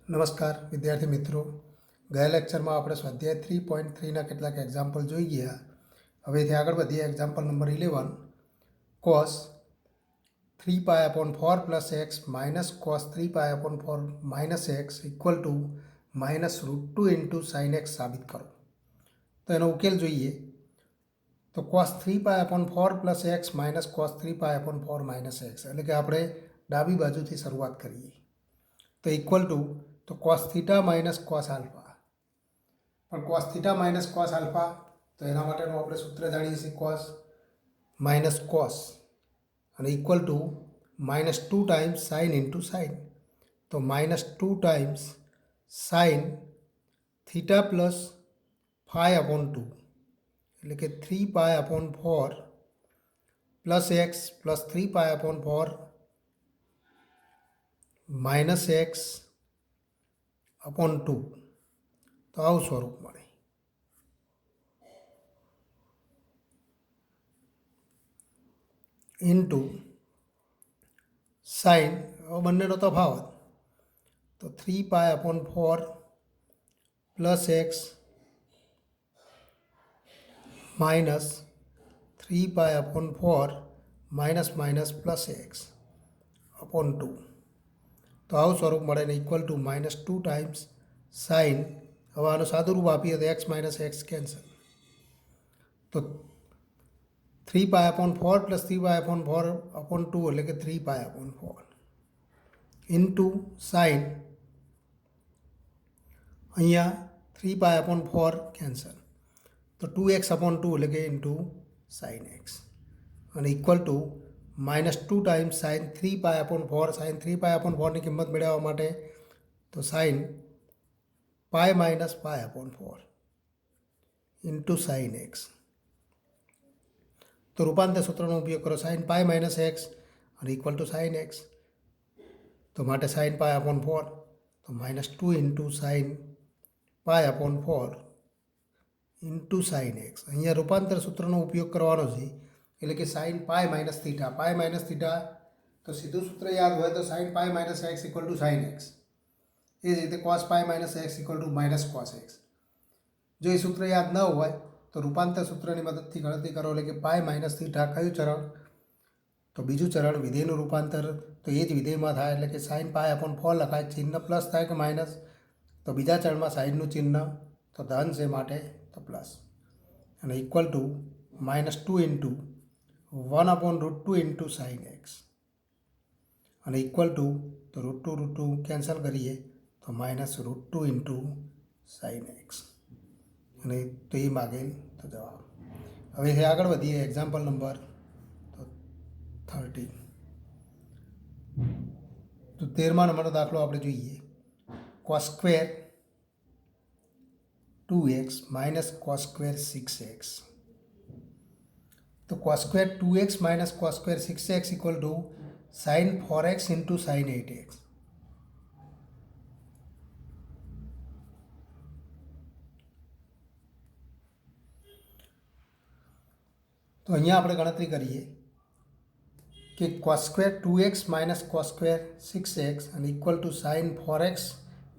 નમસ્કાર વિદ્યાર્થી મિત્રો, ગયા લેક્ચરમાં આપણે સ્વાધ્યાય 3.3ના કેટલાક એક્ઝામ્પલ જોઈ ગયા. હવેથી આગળ વધીએ. Example number 11, cos 3π/4 plus x minus cos 3π/4 minus x equal to -√2 into sine x સાબિત કરો. તો એનો ઉકેલ જોઈએ. તો cos 3π/4 plus x minus cos 3π/4 minus x, એટલે કે આપણે ડાબી બાજુથી શરૂઆત કરીએ. તો ઇક્વલ ટુ તો cos theta minus cos alpha, પણ cos theta minus cos alpha તો એના માટેનું આપણે સૂત્ર જાણીએ છીએ cos માઇનસ cos અને equal to -2 times sine into sine. તો -2 ટાઈમ્સ સાઇન થીટા પ્લસ 5/2 એટલે કે 3π/4 plus x plus 3π/4 minus x upon 2. તો આવું સ્વરૂપ મળે. ઇન્ટુ સાઇન, બંનેનો તફાવત, તો 3π/4 plus x minus 3π/4 minus minus plus x upon 2. તો આવું સ્વરૂપ મળે ને ઇક્વલ ટુ -2 ટાઈમ્સ સાઇન. હવે આનું સાદું રૂપ આપીએ તો એક્સ માઇનસ એક્સ કેન્સલ. તો 3π/4 પ્લસ 3π/4 અપોન 2 એટલે કે 3π/4 ઇન્ટુ સાઇન, અહીંયા 3π/4 કેન્સલ, તો 2x/2 એટલે કે ઇન્ટુ સાઇન એક્સ અને equal to -2 times sine 3π/4. Sine 3π/4ની કિંમત મેળવવા માટે તો sine pi minus π/4 into sine x. તો રૂપાંતર સૂત્રનો ઉપયોગ કરો. સાઇન પાય માઇનસ એક્સ અને ઇક્વલ ટુ સાઇન એક્સ. તો માટે સાઇન π/4 તો -2 into sine π/4 into sine x. અહીંયા રૂપાંતર સૂત્રનો ઉપયોગ કરવાનો છે, એટલે કે sine pi minus theta. Pi minus theta તો સીધું સૂત્ર યાદ હોય તો sine pi minus x equal to sine x. એ જ રીતે cos pi minus x equal to minus cos x. જો એ સૂત્ર યાદ ન હોય તો રૂપાંતર સૂત્રની મદદથી ગણતરી કરો, એટલે કે પાય માઇનસ થીટા કયું ચરણ? તો બીજું ચરણ. વિધેયનું રૂપાંતર તો એ જ વિધેયમાં થાય, એટલે કે સાઇન π/4 લખાય, ચિહ્ન પ્લસ થાય કે માઇનસ? તો બીજા ચરણમાં સાઇનનું ચિહ્ન તો ધન છે માટે તો પ્લસ અને equal to -2 into 1/√2 into sine x અને ઇક્વલ ટુ તો √2 કેન્સલ કરીએ તો -√2 ઇન્ટુ સાઇન એક્સ અને તો એ માગેલ તો જવાબ. હવે આગળ વધીએ. Example number 13. તો 13મા નંબરનો દાખલો આપણે જોઈએ. cos square 2x minus cos square 6x. તો cos square 2x minus cos square 6x equal to sine 4x into sine 8x. તો અહીંયા આપણે ગણતરી કરીએ કે cos square 2x minus cos square 6x અને equal to sine 4x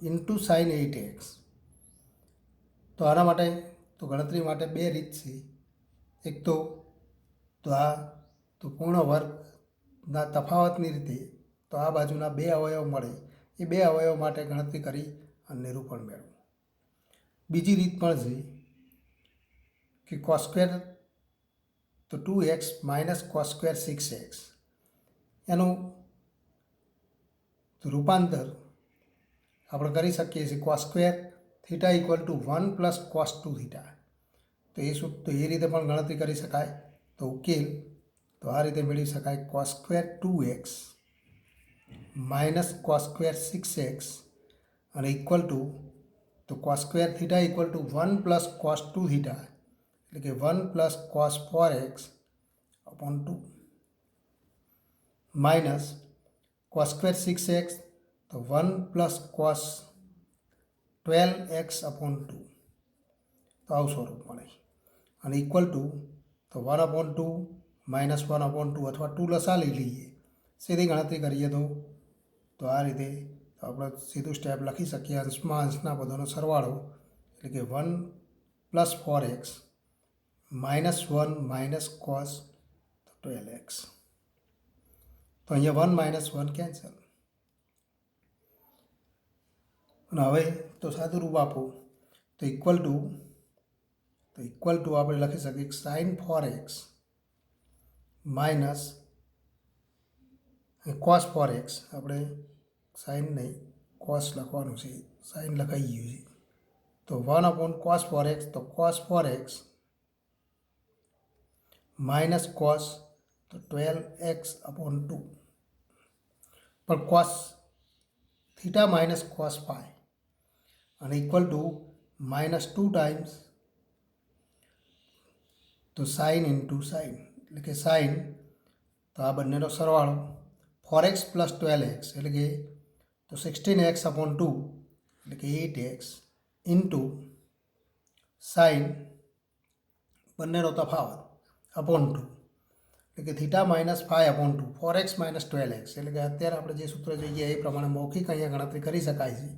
into sine 8x. તો આના માટે તો ગણતરી માટે બે રીત છે. એક તો આ તો પૂર્ણ વર્ગના તફાવતની રીતે તો આ બાજુના બે અવયવ મળે, એ બે અવયવ માટે ગણતરી કરી અને નિરૂપણ મેળવો. બીજી રીત પણ છે કે cos સ્ક્વેર તો 2x minus cos square 6x એનું રૂપાંતર આપણે કરી શકીએ છીએ cos square theta equal to 1 plus cos 2 theta. તો એ રીતે પણ ગણતરી કરી શકાય. તો ઉકેલ તો આ રીતે મેળવી શકાય. cos square 2x minus cos square 6x અને ઇક્વલ ટુ તો cos square theta equal to 1 plus cos 2 theta એટલે કે 1 plus cos 4x upon 2 minus cos square 6x તો 1 પ્લસ cos 12x અપોન 2. તો આવું સ્વરૂપ મળે અને ઇક્વલ ટુ તો 1/2 -1/2 અથવા 2 લસા લઈ લઈએ. સીધી ગણતરી કરીએ તો આ રીતે તો આપણે સીધું સ્ટેપ લખી શકીએ અંશમાં અંશના પદોનો સરવાળો એટલે કે 1 plus 4x -1 minus cos 12x. તો અહીંયા 1 - 1 કેન્સલ. અને હવે તો સાદું રૂપ આપો તો ઇક્વલ ટુ આપણે લખી શકીએ sin 4x minus cos 4x. આપણે સાઇન નહીં કોસ લખવાનું છે, સાઇન લખાઈ ગયું છે. તો 1/cos 4x, તો cos 4x માઇનસ કોસ તો 12x/2 પણ cos થીટા માઇનસ cos પાય અને ઇક્વલ ટુ -2 ટાઈમ્સ તો સાઇન ઇન્ટુ સાઇન એટલે કે સાઇન. તો આ બંનેનો સરવાળો 4x પ્લસ 12x એટલે કે તો 16x/2 એટલે કે 8x ઇન્ટુ સાઇન બંનેનો તફાવત /2 એટલે કે થીટા માઇનસ 5/2 4x - 12x એટલે કે અત્યારે આપણે જે સૂત્ર જોઈએ એ પ્રમાણે મૌખિક અહીંયા ગણતરી કરી શકાય છે.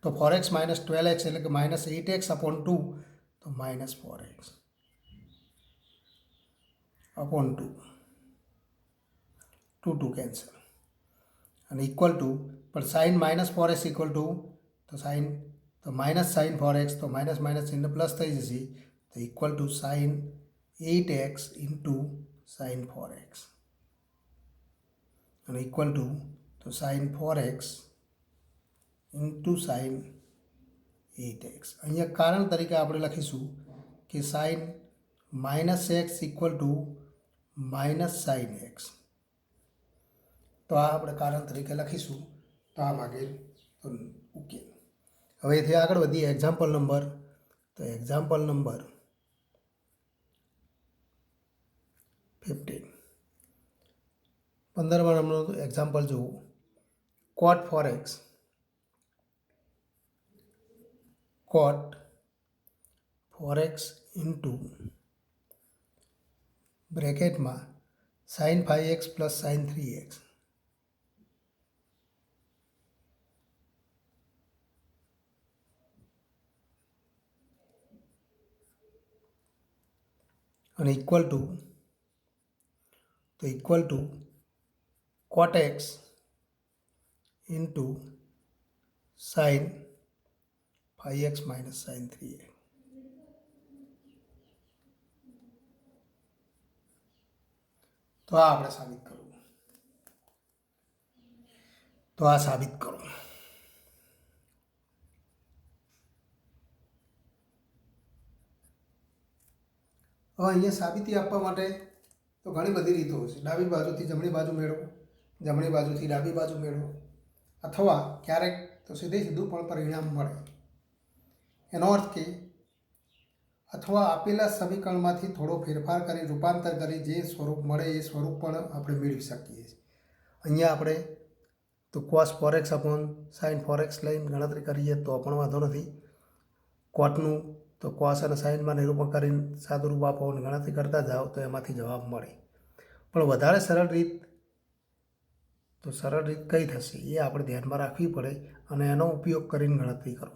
તો 4x - 12x એટલે કે -8x/2 તો -4x/2 2 કેન્સલ અને ઇક્વલ ટુ પણ સાઇન -4x ઇક્વલ ટુ તો સાઇન તો માઇનસ સાઇન 4x તો માઇનસ માઇનસ ઇન્ટુ પ્લસ થઈ જશે તો equal to sine 8x into sine 4x અને ઇક્વલ ટુ તો sine 4x into sine 8x. અહીંયા કારણ તરીકે આપણે લખીશું કે sine -x equal to minus sine x. તો આ આપણે કારણ તરીકે લખીશું. તો આ માગે ઉકેલ. હવે એથી આગળ વધીએ એક્ઝામ્પલ નંબર. તો એક્ઝામ્પલ નંબર 15 નંબરનું એક્ઝામ્પલ જુઓ. cot 4x ઇન્ટુ બ્રેકેટમાં sin 5x plus sin 3x અને equal to cot x into sin 5x minus sin 3x. તો આ આપણે સાબિત કરવું. તો આ સાબિત કરો. હવે અહીંયા સાબિતી આપવા માટે તો ઘણી બધી રીતો છે. ડાબી બાજુથી જમણી બાજુ મેળવો, જમણી બાજુથી ડાબી બાજુ મેળવો, અથવા ક્યારેક તો સીધું પણ પરિણામ મળે. એનો અર્થ કે અથવા આપેલા સમીકરણમાંથી થોડો ફેરફાર કરી રૂપાંતર કરી જે સ્વરૂપ મળે એ સ્વરૂપ પણ આપણે મેળવી શકીએ છીએ. અહીંયા આપણે તો cos 4x sin 4x લઈને ગણતરી કરીએ તો પણ વાંધો નથી. કોટનું તો cos અને સાઇનમાં નિરૂપણ કરીને સાદું રૂપ આપો અને ગણતરી કરતા જાઓ તો એમાંથી જવાબ મળે. પણ વધારે સરળ રીત કઈ થશે એ આપણે ધ્યાનમાં રાખવી પડે અને એનો ઉપયોગ કરીને ગણતરી કરો.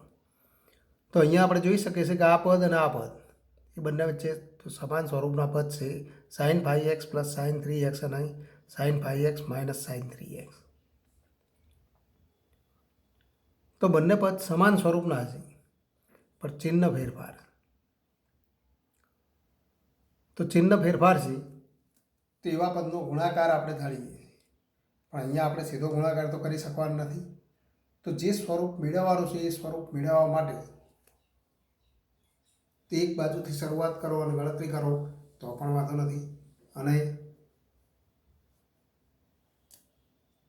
તો અહીંયા આપણે જોઈ શકીએ છીએ કે આ પદ અને આ પદ એ બંને વચ્ચે તો સમાન સ્વરૂપના પદ છે. sin 5x plus sin 3x અને sin 5x minus sin 3x. તો બંને પદ સમાન સ્વરૂપના છે પણ ચિહ્ન ફેરફાર. તો ચિહ્ન ફેરફાર છે તો એવા પદનો ગુણાકાર આપણે ધારીએ પણ અહીંયા આપણે સીધો ગુણાકાર તો કરી શકવાનું નથી. તો જે સ્વરૂપ મેળવવાનું છે એ સ્વરૂપ મેળવવા માટે તે એક બાજુથી શરૂઆત કરો અને ગણતરી કરો તો પણ વાંધો નથી. અને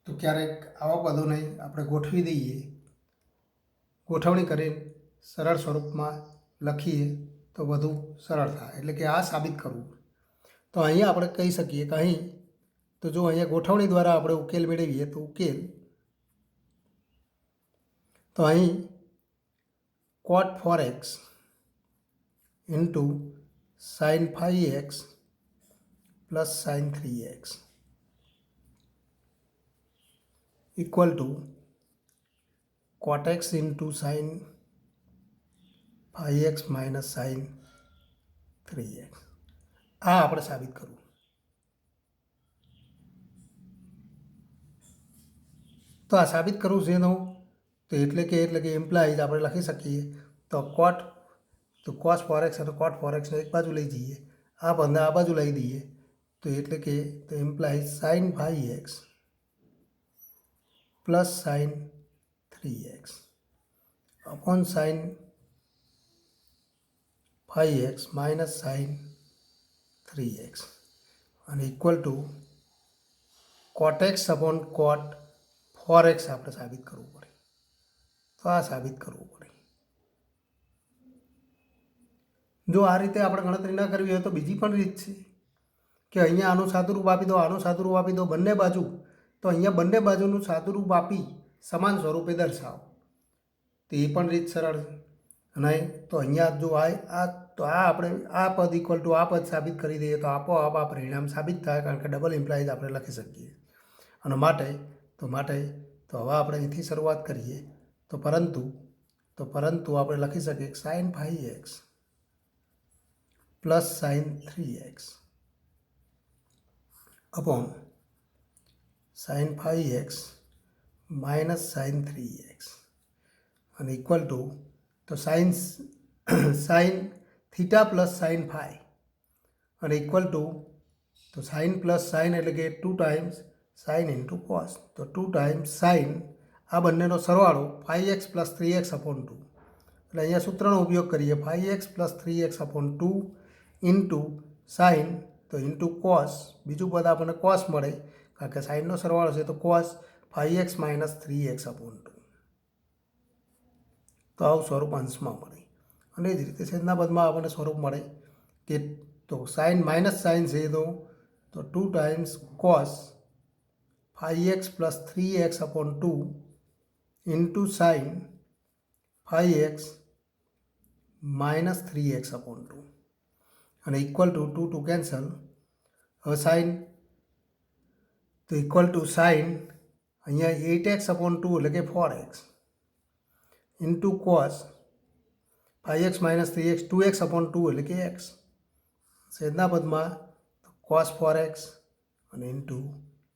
તો ક્યારેક આવા પદોને આપણે ગોઠવી દઈએ, ગોઠવણી કરીને સરળ સ્વરૂપમાં લખીએ તો વધુ સરળ થાય. એટલે કે આ સાબિત કરવું. તો અહીંયા આપણે કહી શકીએ કે અહીં તો જો અહીંયા ગોઠવણી દ્વારા આપણે ઉકેલ મેળવીએ તો ઉકેલ તો અહીં cot 4x into sin 5x plus sin 3x equal to cot x into sin phi x minus sin 3x આ આપણે સાબિત કરવું. તો આ સાબિત કરવું છે એનું તો એટલે કે એમ્પ્લાઇઝ આપણે લખી શકીએ તો cos 4x અને cot 4x એક બાજુ લઈ જઈએ, આ પદને આ બાજુ લઈ દઈએ તો એટલે કે એમ્પ્લાઇઝ sin phi x plus sin 3x upon sin phi x minus sin 3x અને equal to cot x upon cot 4x આપણે સાબિત કરવું પડે. તો આ સાબિત કરવું પડે. જો આ રીતે આપણે ગણતરી ના કરવી હોય તો બીજી પણ રીત છે કે અહીંયા આનું સાદુરૂપ આપી દો, આનું સાદુરૂપ આપી દો, બંને બાજુ. તો અહીંયા બંને બાજુનું સાદુરૂપ આપી સમાન સ્વરૂપે દર્શાવો તો એ પણ રીત સરળ છે. અને તો અહીંયા જો આપણે આ પદ ઇક્વલ ટુ આ પદ સાબિત કરી દઈએ તો આપોઆપ આ પરિણામ સાબિત થાય, કારણ કે ડબલ ઇમ્પ્લાઇઝ આપણે લખી શકીએ. અને માટે તો હવે આપણે અહીંથી શરૂઆત કરીએ તો પરંતુ આપણે લખી શકીએ sin phi x plus sin 3x upon sin phi x minus sin 3x અને ઇક્વલ ટુ તો sin theta plus sin phi અને ઇક્વલ ટુ તો sin પ્લસ sin એટલે કે 2 ટાઈમ્સ sin ઇન્ટુ cos. તો 2 ટાઈમ્સ sin આ બંનેનો સરવાળો phi x plus 3x upon 2 એટલે અહીંયા સૂત્રનો ઉપયોગ કરીએ phi x plus 3x upon 2 into sin તો ઇન્ટુ cos, બીજું પદ આપણને cos મળે કારણ કે સાઇનનો સરવાળો છે તો cos phi x minus 3x upon 2. તો આવું સ્વરૂપ અંશમાં મળે. અને એ જ રીતે છેદના પદમાં આપણને સ્વરૂપ મળે કે તો સાઇન માઇનસ સાઇન છે તો 2 times cos phi x plus 3x upon 2 into sin phi x minus 3x upon 2 અને ઇક્વલ ટુ 2 કેન્સલ. હવે સાઇન તો ઇક્વલ ટુ સાઇન અહીંયા 8x અપોન 2 એટલે કે 4x into cos phi x minus 3x 2x upon 2 એટલે કે x છેદના પદમાં cos 4x અને ઇન્ટુ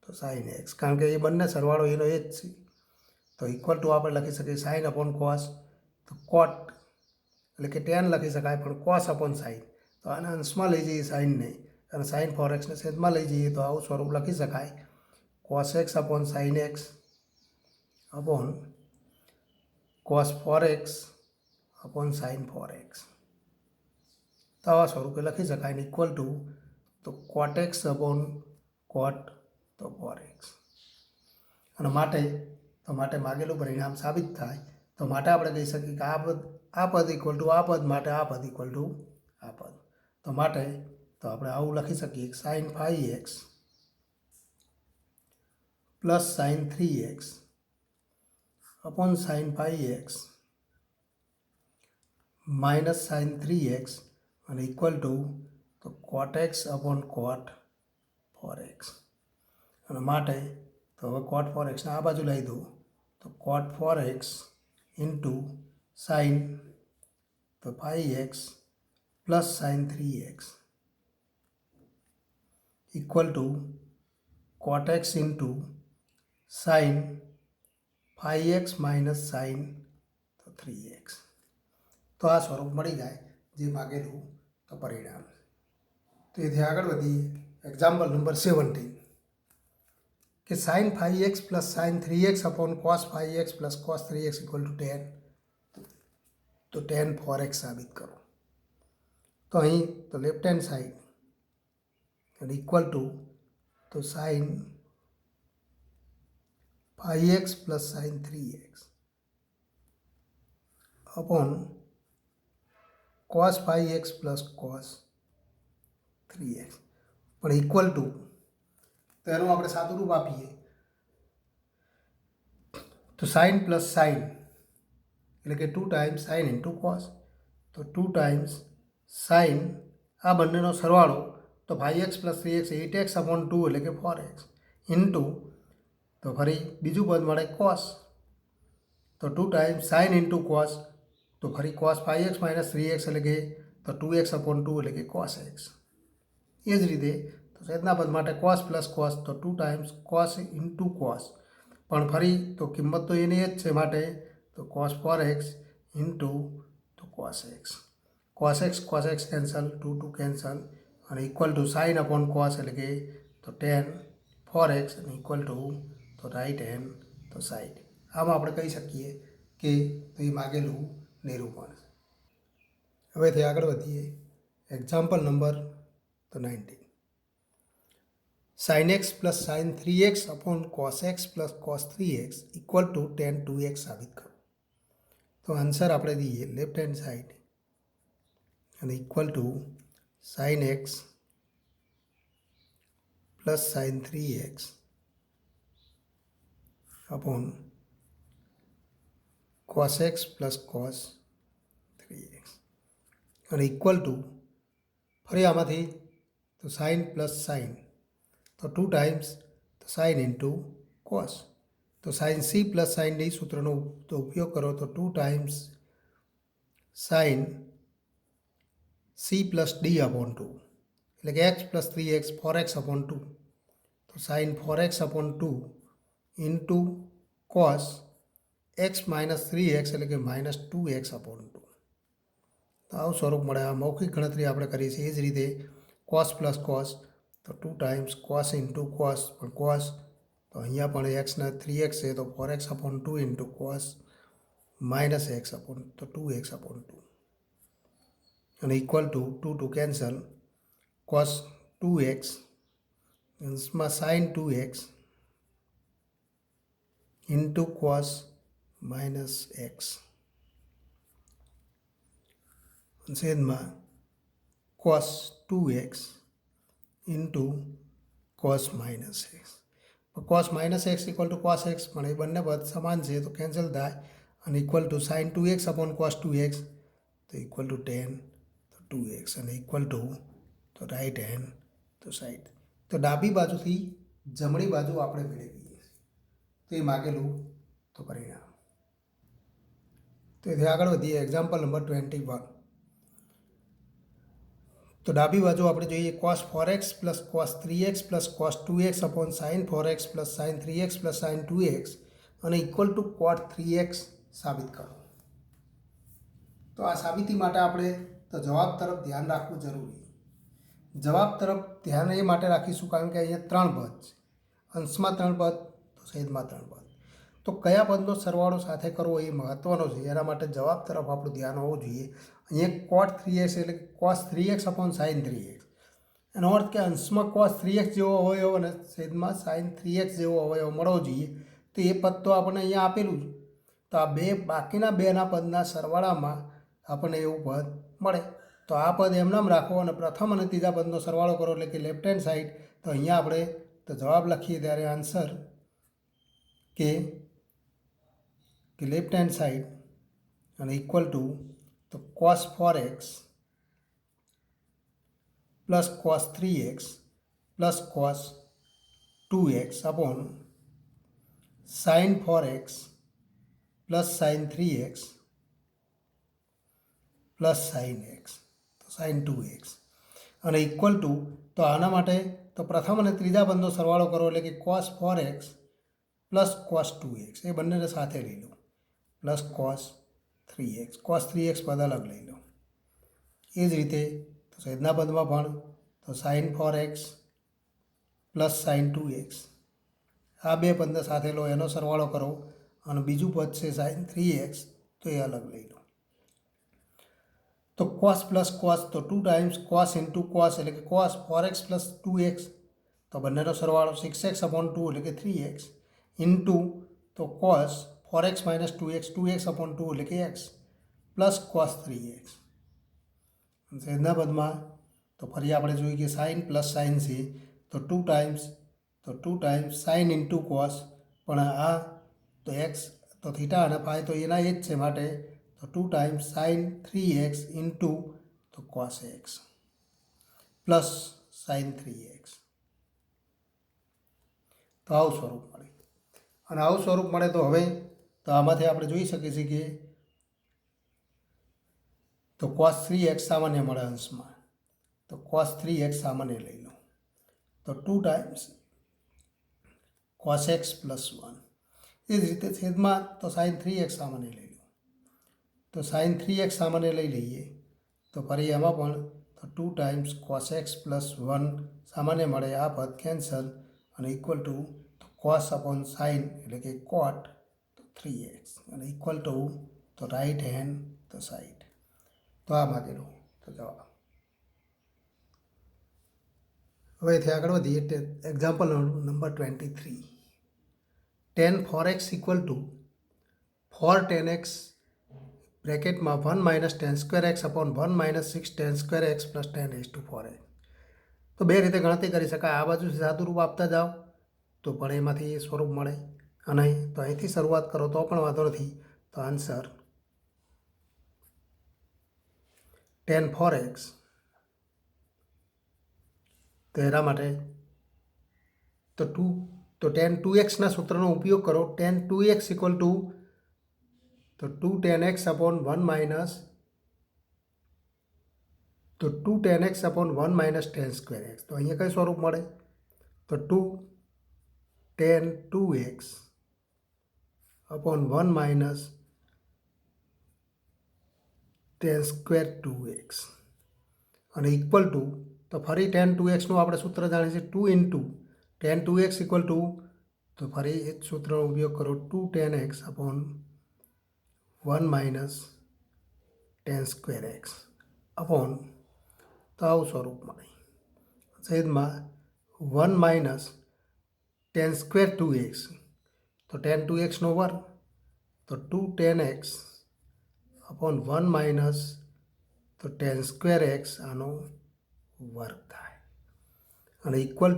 તો sin x, કારણ કે એ બંને સરવાળો એનો એ જ છે. તો ઇક્વલ ટુ આપણે લખી શકીએ sin અપોન cos તો cot એટલે કે tan લખી શકાય પણ cos અપોન sin તો આને અંશમાં લઈ જઈએ સાઇનને અને sin 4x ને છેદમાં લઈ જઈએ તો આવું સ્વરૂપ લખી શકાય cos x upon sin x upon cos 4x upon sin 4x. તો આવા સ્વરૂપે લખી શકાય ને ઇક્વલ ટુ તો cot x અપોન cot તો 4x. અને માટે માગેલું પરિણામ સાબિત થાય તો માટે આપણે કહી શકીએ કે આ પદ ઇક્વલ ટુ આ પદ માટે આ પદ ઇક્વલ ટુ આ પદ. તો આપણે આવું લખી શકીએ sin phi x plus sin 3x upon sin phi x minus sin 3x અને ઇક્વલ ટુ તો cot x upon cot 4x. અને માટે તો હવે cot 4x ને આ બાજુ લઈ દો તો cot 4x ઇન્ટુ sin તો phi x plus sin 3x equal to cot x into sin phi x minus sin તો 3x. તો આ સ્વરૂપ મળી જાય જે માગેલું તો પરિણામ. તો એથી આગળ વધીએ એક્ઝામ્પલ નંબર 17 કે sin phi x plus sin 3x upon cos phi x plus cos 3x equal to 10 તો tan 4x સાબિત કરો. તો અહીં તો લેફ્ટ હેન્ડ સાઈડ અને ઇક્વલ ટુ તો sin phi x plus sin 3x upon cos phi x plus cos 3x પણ equal to તો એનું આપણે સાદું રૂપ આપીએ તો sin પ્લસ sin એટલે કે 2 ટાઈમ્સ sin ઇન્ટુ cos તો 2 ટાઈમ્સ sin આ બંનેનો સરવાળો તો phi x plus 3x 8x upon 2 એટલે કે 4x ઇન્ટુ તો ફરી બીજું પદ મળે cos तो 2 टाइम्स साइन इंटू कॉस तो फरी कॉस 5x माइनस 3x એટલે કે તો 2x अपॉन 2 એટલે કે cos x એ જ રીતે તો છેદના પદ માટે cos પ્લસ cos તો 2 ટાઈમ્સ cos ઇન્ટુ cos પણ ફરી તો કિંમત તો એની જ છે માટે તો cos 4x ઇન્ટુ તો cos x કેન્સલ 2 2 કેન્સલ અને equal to sine upon cos એટલે કે તો tan 4x અને ઇક્વલ ટુ તો રાઈટ હેન્ડ તો સાઈડ આમાં આપણે કહી શકીએ કે તો એ માગેલું નિરૂપણ. હવેથી આગળ વધીએ. એક્ઝામ્પલ નંબર તો 19. sin x plus sin 3x upon cos x plus cos 3x equal to tan 2x સાબિત કરો. તો આન્સર આપણે દઈએ લેફ્ટ હેન્ડ સાઈડ અને equal two sin x plus sin 3x upon cos x plus cos 3x और equal to फरी आमांथी तो sign plus sign तो 2 टाइम्स तो साइन इंटू cos तो sine c plus sine D सूत्रનો तो उपयोग करो तो 2 times sine c plus D upon 2 એટલે કે x plus 3x 4x upon 2 तो sine 4x upon 2 into cos x minus 3x એટલે કે माइनस 2x अपॉन 2 तो આવું સ્વરૂપ મળે. આ મૌખિક ગણતરી આપણે કરી છે. એ જ રીતે cos પ્લસ cos તો 2 ટાઈમ્સ cos ઇન્ટુ cos પણ cos તો અહીંયા પણ x ના 3x છે તો 4x upon 2 into cos minus x upon તો 2x अपॉन 2 અને equal to 2 2 cancel cos 2x અંશમાં sin 2x into cos minus x छेदમાં cos 2x into cos minus x cos minus x equal to cos x પણ એ બંને પદ સમાન છે તો કેન્સલ થાય અને equal two sin 2x upon cos 2x તો ઇક્વલ ટુ tan તો 2x અને ઇક્વલ ટુ તો રાઈટ હેન્ડ તો સાઈડ. તો ડાબી બાજુથી જમણી બાજુ આપણે મેળવીએ તો એ માગેલું તો પરિણામ. तो ये आगे बढ़िए. Example number 21. तो डाबी बाजू आप जो cos 4x plus cos 3x plus cos 2x upon sin 4x plus sin 3x plus sin 2x और इक्वल टू cot 3x साबित करो. तो आ साबिती माटे आपणे तो जवाब तरफ ध्यान राखવું जरूरी. जवाब तरफ ध्यान ए माटे राखीशुं कारण के अहींया 3 पद छे. अंशमां 3 पद तो छेदमां 3 पद. तो कया पदनो सरवाळो साथे करवो ए महत्वनो छे. एना माटे जवाब तरफ आपणुं ध्यान होवुं जोईए. अहींया cot 3x એટલે કે cos 3x upon sin 3x એનો અર્થ કે અંશમાં cos 3x જેવો અવયવ અને છેદમાં sin 3x જેવો અવયવ મળવો જોઈએ. તો એ પદ તો આપણને અહીંયા આપેલું છે. તો આ બે બાકીના બેના પદના સરવાળામાં આપણને એવું પદ મળે. તો આ પદ એમનામ રાખો અને પ્રથમ અને ત્રીજા પદનો સરવાળો કરો એટલે કે લેફ્ટ હેન્ડ સાઈડ. તો અહીંયા આપણે તો જવાબ લખીએ ત્યારે આન્સર કે left hand side and equal to तो cos 4x plus cos 3x plus cos 2x upon sin 4x plus sin 3x plus sin x तो sin 2x અને ઇક્વલ ટુ તો આના માટે તો પ્રથમ અને ત્રીજા પદનો સરવાળો કરો એટલે કે cos 4x plus cos 2x એ બંનેને સાથે લઈ લો plus cos 3x cos 3x पद अलग लई लो. ए ज रीते तो छेदना पदमां पण तो sin 4x plus sin 2x आ बे पदने साथे लो एनो सरवाळो करो અને બીજું પદ છે sin 3x તો એ અલગ લઈ લો. तो cos प्लस cos तो 2 टाइम्स cos इंटू cos એટલે કે cos 4x प्लस 2x तो બંનેનો સરવાળો 6x अपॉन 2 એટલે કે 3x इंटू तो cos 4x minus 2x upon 2 એટલે કે x प्लस cos 3x छेदना पदमां तो फरी आपणे जोईए कि साइन प्लस साइन से तो 2 टाइम्स साइन इंटू cos पण आ तो x तो थीटा અને फाई तो एना ए ज छे माटे तो 2 टाइम्स साइन 3x इंटू तो cos x plus sign 3x तो आवुं स्वरूप मळे. અને આવું સ્વરૂપ મળે તો હવે તો તો આમાંથી આપણે જોઈ શકીએ છીએ કે તો cos 3x સામાન્ય મળે અંશમાં, તો cos 3x સામાન્ય લઈ લો, તો 2 ટાઈમ્સ cos x પ્લસ 1. એ જ રીતે છેદમાં તો sin 3x સામાન્ય લઈ લો, તો sin 3x સામાન્ય લઈ લઈએ તો ફરી એમાં પણ તો 2 ટાઈમ્સ cos x પ્લસ 1 સામાન્ય મળે, આ પદ કેન્સલ અને equal to cos upon sin એટલે કે cot 3x અને ઇક્વલ ટુ તો રાઈટ હેન્ડ તો સાઈડ. તો આ માગેલો તો જવાબ. હવે એથી આગળ વધીએ. Example number 23. tan 4x equal to 4 tan x બ્રેકેટમાં 1 minus tan square x upon 1 minus 6 tan square x plus 10 raise to 4x. તો બે રીતે ગણતરી કરી શકાય. આ બાજુથી સાદું રૂપ આપતા જાઓ તો પણ એમાંથી એ સ્વરૂપ મળે, અને તો અહીંથી શરૂઆત કરો તો પણ વાંધો નથી. તો આન્સર tan 4x. તો એના માટે તો tan 2xના સૂત્રનો ઉપયોગ કરો. tan 2x ઇક્વલ ટુ તો 2 tan x અપોન 1 માઇનસ તો 2 tan x upon 1 minus tan square x. તો અહીંયા કઈ સ્વરૂપ મળે તો 2 tan 2x upon 1 minus tan square 2x અને ઇક્વલ ટુ તો ફરી tan 2xનું આપણે સૂત્ર જાણીએ છીએ 2 into tan 2x equal to તો ફરી એ જ સૂત્રનો ઉપયોગ કરો 2 tan x upon 1 minus tan square x upon તો આવું સ્વરૂપ મળે. છેદમાં 1 માઇનસ tan સ્ક્વેર 2x તો tan 2xનો વર્ગ તો 2 tan x અપોન 1 માઇનસ તો tan સ્ક્વેર એક્સ આનો વર્ગ થાય અને ઇક્વલ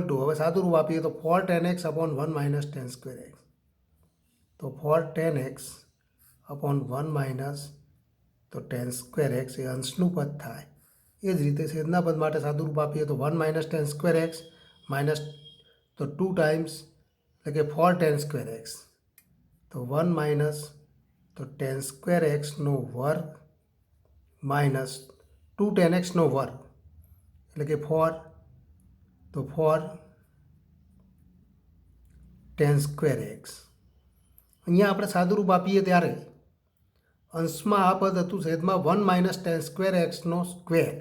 ટુ હવે સાદું રૂપ આપીએ તો 4 tan x upon 1 minus tan square x. તો 4 tan x અપોન 1 માઇનસ તો tan સ્ક્વેર એક્સ એ અંશનું પદ થાય. એ જ રીતે છેદના પદ માટે સાદું રૂપ આપીએ તો 1 minus tan square x minus તો 2 ટાઈમ્સ એટલે કે 4 tan સ્ક્વેર એક્સ તો 1 માઇનસ તો tan સ્ક્વેર એક્સનો વર્ગ માઇનસ 2 tan xનો વર્ગ એટલે કે 4 તો 4 tan સ્ક્વેર એક્સ. અહીંયા આપણે સાદું રૂપ આપીએ ત્યારે અંશમાં આ પદ હતું, છેદમાં 1 માઇનસ tan સ્ક્વેર એક્સનો સ્ક્વેર.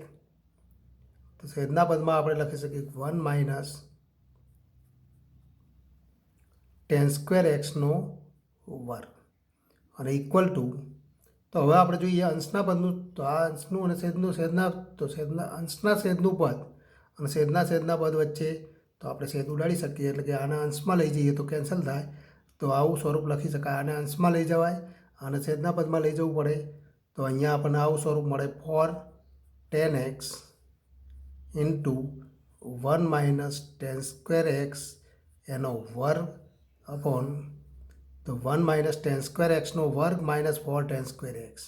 તો છેદના પદમાં આપણે લખી શકીએ 1 માઇનસ tan સ્ક્વેર એક્સનો વર્ગ અને ઇક્વલ ટુ તો હવે આપણે જોઈએ અંશના પદનું. તો આ અંશનું અને અંશના છેદનું પદ અને છેદના પદ વચ્ચે તો આપણે છેદ ઉડાડી શકીએ, એટલે કે આના અંશમાં લઈ જઈએ તો કેન્સલ થાય. તો આવું સ્વરૂપ લખી શકાય. આને અંશમાં લઈ જવાય અને છેદના પદમાં લઈ જવું પડે તો અહીંયા આપણને આવું સ્વરૂપ મળે 4 tan x into 1 minus tan square x એનો વર્ગ અપોન તો 1 માઇનસ tan સ્ક્વેર એક્સનો વર્ગ માઇનસ 4 tan સ્ક્વેર એક્સ.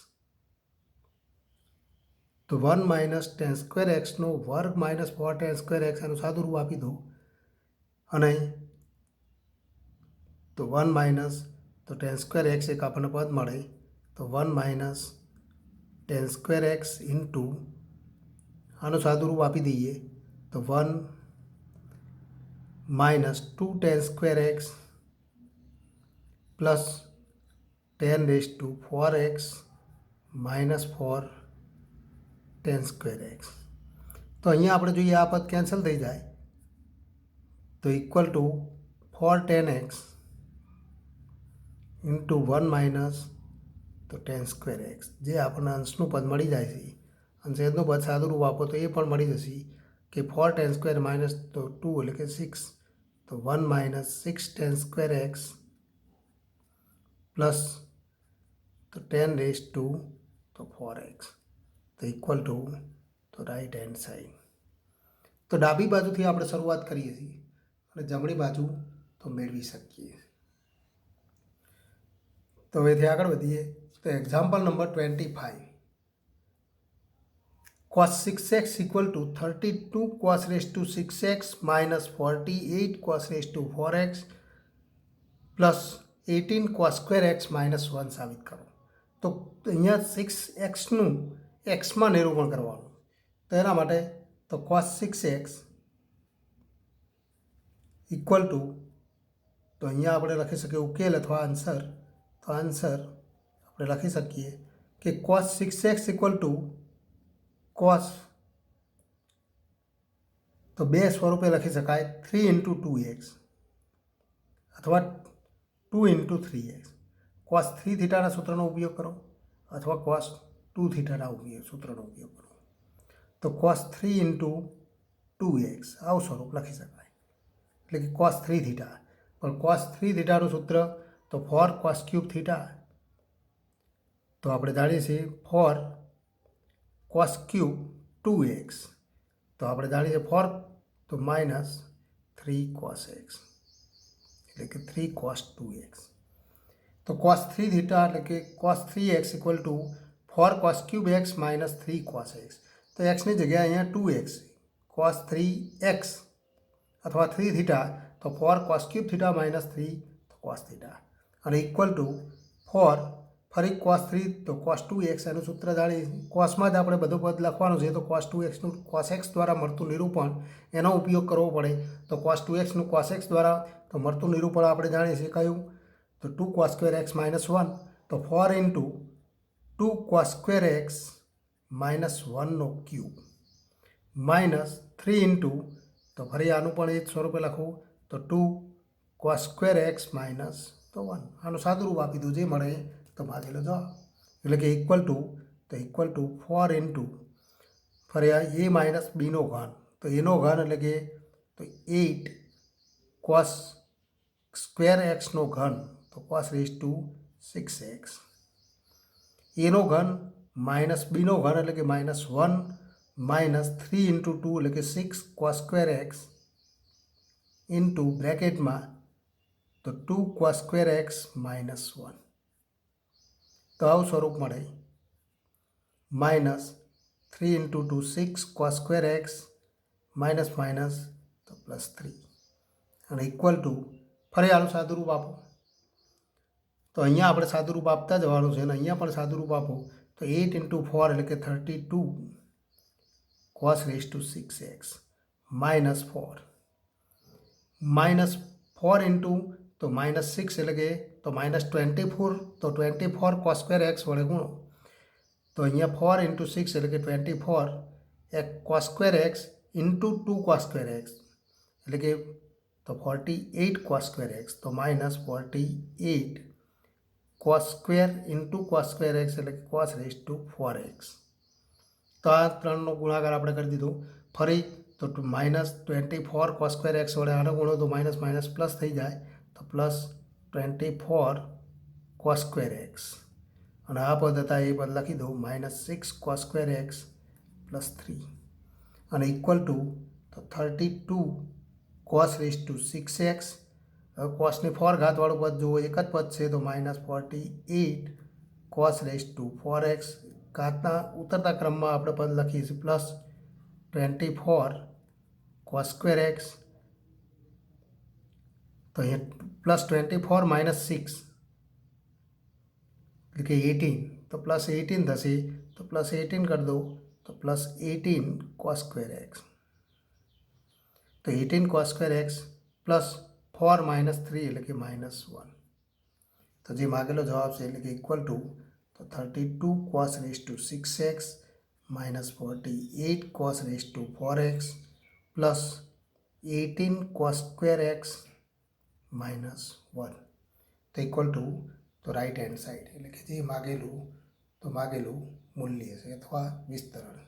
તો 1 માઇનસ tan સ્ક્વેર એક્સનો વર્ગ માઇનસ 4 tan સ્ક્વેર એક્સ એનું સાદું રૂપ આપી દો અને તો 1 માઇનસ તો tan સ્ક્વેર એક્સ એક આપણને પદ મળે તો 1 minus tan square x into આનું સાદું રૂપ આપી દઈએ તો 1 minus 2 tan square x plus 10 raise to 4x minus 4 tan square x. તો અહીંયા આપણે જોઈએ આ પદ કેન્સલ થઈ જાય તો equal to 4 tan x into 1 minus તો tan સ્ક્વેર એક્સ જે આપણને અંશનું પદ મળી જાય છે. અને છેદનું પદ સાદું રૂપ આપો તો એ પણ મળી જશે કે 4 tan સ્ક્વેર માઇનસ તો 2 એટલે કે 6 તો 1 minus 6 tan square x plus તો 10 રેઝ ટુ તો 4x તો ઇક્વલ ટુ તો રાઈટ હેન્ડ સાઈડ. તો ડાબી બાજુથી આપણે શરૂઆત કરીએ છીએ અને જમણી બાજુ તો મેળવી શકીએ. તો હવેથી આગળ વધીએ. તો example number 25. cos 6x equal to 32 cos raised to 6x minus 48 cos raised to 4x plus 18 cos square x minus 1 સાબિત કરો. તો અહીંયા 6xનું એક્સમાં નિરૂપણ કરવાનું. તો એના માટે તો cos 6x ઇક્વલ ટુ, તો અહીંયા આપણે લખી શકીએ ઉકેલ અથવા આન્સર. તો આન્સર આપણે લખી શકીએ કે cos 6x equal to cos, તો બે સ્વરૂપે લખી શકાય 3 ઇન્ટુ 2x અથવા 2 ઇન્ટુ 3x. cos 3 થીટાના સૂત્રનો ઉપયોગ કરો અથવા cos 2 થીટાના સૂત્રનો ઉપયોગ કરો. તો cos 3 ઇન્ટુ 2x આવું સ્વરૂપ લખી શકાય, એટલે કે cos 3 થીટા. પણ cos 3 થીટાનું સૂત્ર તો 4 cos ક્યુબ થીટા. તો આપણે જાણીએ છીએ 4 cos ક્યુબ 2x, તો આપણે જાણીએ છીએ 4 તો માઇનસ 3 cos x, એટલે કે 3 cos 2x. તો cos 3 થીટા એટલે કે cos 3x equal to 4 cos cube x minus 3 cos x. તો એક્સની જગ્યાએ અહીંયા 2x, cos 3x અથવા 3 થીટા તો 4 cos cube theta minus 3 cos theta, અને ઇક્વલ ટુ 4 ફરી cos 3 તો cos 2x. એનું સૂત્ર જાણી કોસમાં જ આપણે બધું પદ લખવાનું છે. તો cos 2xનું cos x દ્વારા મળતું નિરૂપણ એનો ઉપયોગ કરવો પડે. તો cos 2xનું cos x દ્વારા તો મળતું નિરૂપણ આપણે જાણીએ છીએ કયું, તો 2 cos સ્ક્વેર x માઇનસ 1. તો 4 into 2 cos square x minus 1નો ક્યુબ માઇનસ 3 ઇન્ટુ, તો ફરી આનું પણ એ જ સ્વરૂપે લખવું, તો 2 cos સ્ક્વેર x માઇનસ તો 1. આનું સાદું રૂપ આપી દઉં, જે મળે તો ભાગેલો જવાબ, એટલે કે ઇક્વલ ટુ, તો ઇક્વલ ટુ 4 ઇન્ટુ ફરી આ એ માઇનસ બીનો ઘન, તો એનો ઘન એટલે કે તો 8 cos સ્ક્વેર એક્સનો ઘન, તો cos રેઝ ટુ 6x. એનો ઘન માઇનસ બીનો ઘન એટલે કે માઇનસ 1 માઇનસ 3 ઇન્ટુ 2 એટલે કે 6 cos સ્ક્વેર એક્સ ઇન્ટુ બ્રેકેટમાં તો 2 cos સ્ક્વેર એક્સ માઇનસ 1. તો આવું સ્વરૂપ મળે, minus 3 into 2 6 cos square x minus minus તો પ્લસ 3, અને ઇક્વલ ટુ ફરી આનું સાદુરૂપ આપો. તો અહીંયા આપણે સાદુરૂપ આપતા જવાનું છે, અને અહીંયા પણ સાદુરૂપ આપો. તો 8 ઇન્ટુ 4 એટલે કે 32 cos raise to 6x minus 4 minus 4 into તો માઇનસ 6 એટલે કે તો માઇનસ 24, તો 24 cos સ્ક્વેર એક્સ વડે ગુણો. તો અહીંયા 4 ઇન્ટુ 6 એટલે કે 24 cos square x into 2 cos square x એટલે કે તો 48 cos સ્ક્વેર એક્સ, તો minus 48 cos square into cos square x એટલે કે cos રેઝ ટુ 4x. તો આ ત્રણનો ગુણાકાર આપણે કરી દીધો. ફરી તો માઇનસ 24 cos સ્ક્વેર એક્સ વડે આનો ગુણો તો માઇનસ માઇનસ પ્લસ થઈ જાય, તો પ્લસ 24 cos સ્ક્વેર એક્સ, અને આ પદ હતા એ પદ લખી દઉં minus 6 cos square x plus 3, અને ઇક્વલ ટુ તો 32 cos રેઝ ટુ 6x. હવે કોસની 4 ઘાતવાળું પદ જુઓ એક જ પદ છે, તો minus 48 cos raise to 4x. ઘાતના ઉતરતા ક્રમમાં આપણે પદ લખીએ છીએ પ્લસ 24 cos સ્ક્વેર એક્સ, તો અહીંયા પ્લસ 24 માઇનસ 6 એટલે કે 18, તો પ્લસ 18 થશે, તો પ્લસ 18 કરી દો, તો પ્લસ 18 cos સ્ક્વેર એક્સ. તો 18 cos square x plus 4 minus 3 એટલે કે માઇનસ 1. તો જે માગેલો જવાબ છે એટલે કે ઇક્વલ ટુ તો 32 cos raise to 6x minus 48 cos raise to 4x plus 18 cos square x minus 1. તો ઇક્વલ ટુ તો રાઇટ હેન્ડ સાઈડ એટલે કે જે માગેલું મૂલ્ય છે અથવા વિસ્તરણ.